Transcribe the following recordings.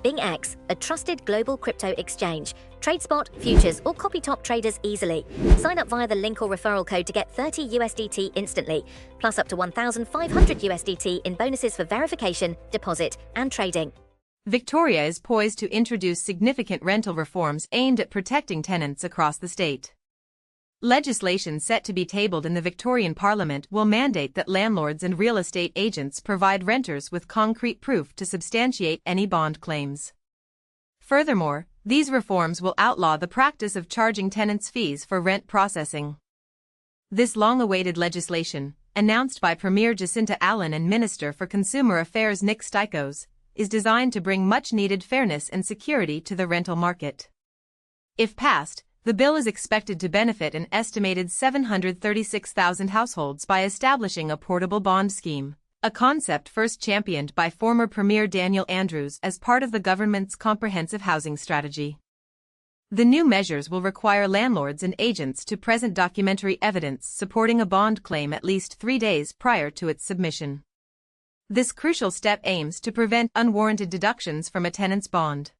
BingX, a trusted global crypto exchange. Trade spot, futures, or copy top traders easily. Sign up via the link or referral code to get 30 USDT instantly, plus up to 1,500 USDT in bonuses for verification, deposit, and trading. Victoria is poised to introduce significant rental reforms aimed at protecting tenants across the state. Legislation set to be tabled in the Victorian Parliament will mandate that landlords and real estate agents provide renters with concrete proof to substantiate any bond claims. Furthermore, these reforms will outlaw the practice of charging tenants fees for rent processing. This long-awaited legislation, announced by Premier Jacinta Allen and Minister for Consumer Affairs Nick Stikos, is designed to bring much-needed fairness and security to the rental market. If passed, the bill is expected to benefit an estimated 736,000 households by establishing a portable bond scheme, a concept first championed by former Premier Daniel Andrews as part of the government's comprehensive housing strategy. The new measures will require landlords and agents to present documentary evidence supporting a bond claim at least 3 days prior to its submission. This crucial step aims to prevent unwarranted deductions from a tenant's bond.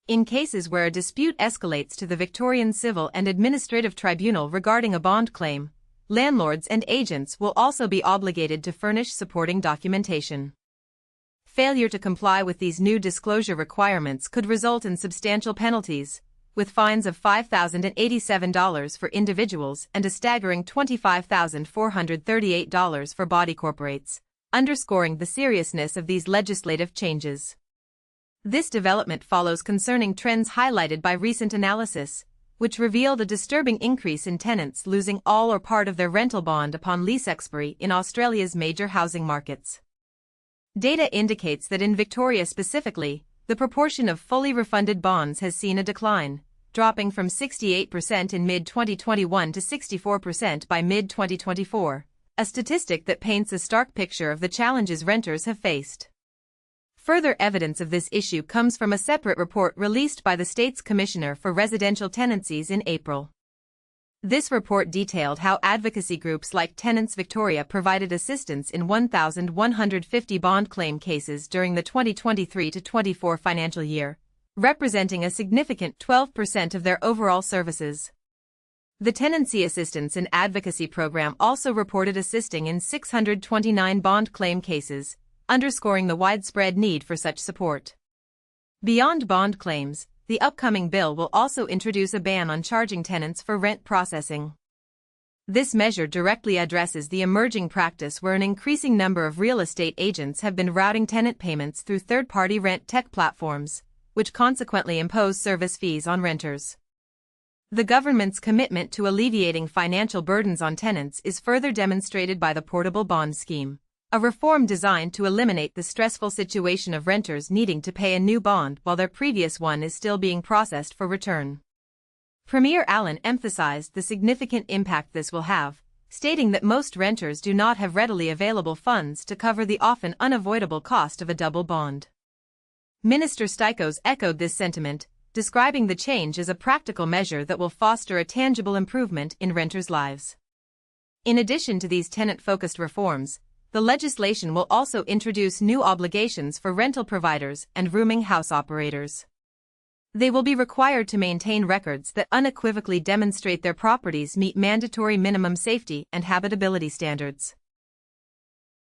In cases where a dispute escalates to the Victorian Civil and Administrative Tribunal regarding a bond claim, landlords and agents will also be obligated to furnish supporting documentation. Failure to comply with these new disclosure requirements could result in substantial penalties, with fines of $5,087 for individuals and a staggering $25,438 for body corporates, underscoring the seriousness of these legislative changes. This development follows concerning trends highlighted by recent analysis, which revealed a disturbing increase in tenants losing all or part of their rental bond upon lease expiry in Australia's major housing markets. Data indicates that in Victoria specifically, the proportion of fully refunded bonds has seen a decline, dropping from 68% in mid-2021 to 64% by mid-2024, a statistic that paints a stark picture of the challenges renters have faced. Further evidence of this issue comes from a separate report released by the state's Commissioner for Residential Tenancies in April. This report detailed how advocacy groups like Tenants Victoria provided assistance in 1,150 bond claim cases during the 2023-24 financial year, representing a significant 12% of their overall services. The Tenancy Assistance and Advocacy Program also reported assisting in 629 bond claim cases, underscoring the widespread need for such support. Beyond bond claims, the upcoming bill will also introduce a ban on charging tenants for rent processing. This measure directly addresses the emerging practice where an increasing number of real estate agents have been routing tenant payments through third-party rent tech platforms, which consequently impose service fees on renters. The government's commitment to alleviating financial burdens on tenants is further demonstrated by the Portable Bond Scheme, a reform designed to eliminate the stressful situation of renters needing to pay a new bond while their previous one is still being processed for return. Premier Allen emphasized the significant impact this will have, stating that most renters do not have readily available funds to cover the often unavoidable cost of a double bond. Minister Stikos echoed this sentiment, describing the change as a practical measure that will foster a tangible improvement in renters' lives. In addition to these tenant-focused reforms, the legislation will also introduce new obligations for rental providers and rooming house operators. They will be required to maintain records that unequivocally demonstrate their properties meet mandatory minimum safety and habitability standards.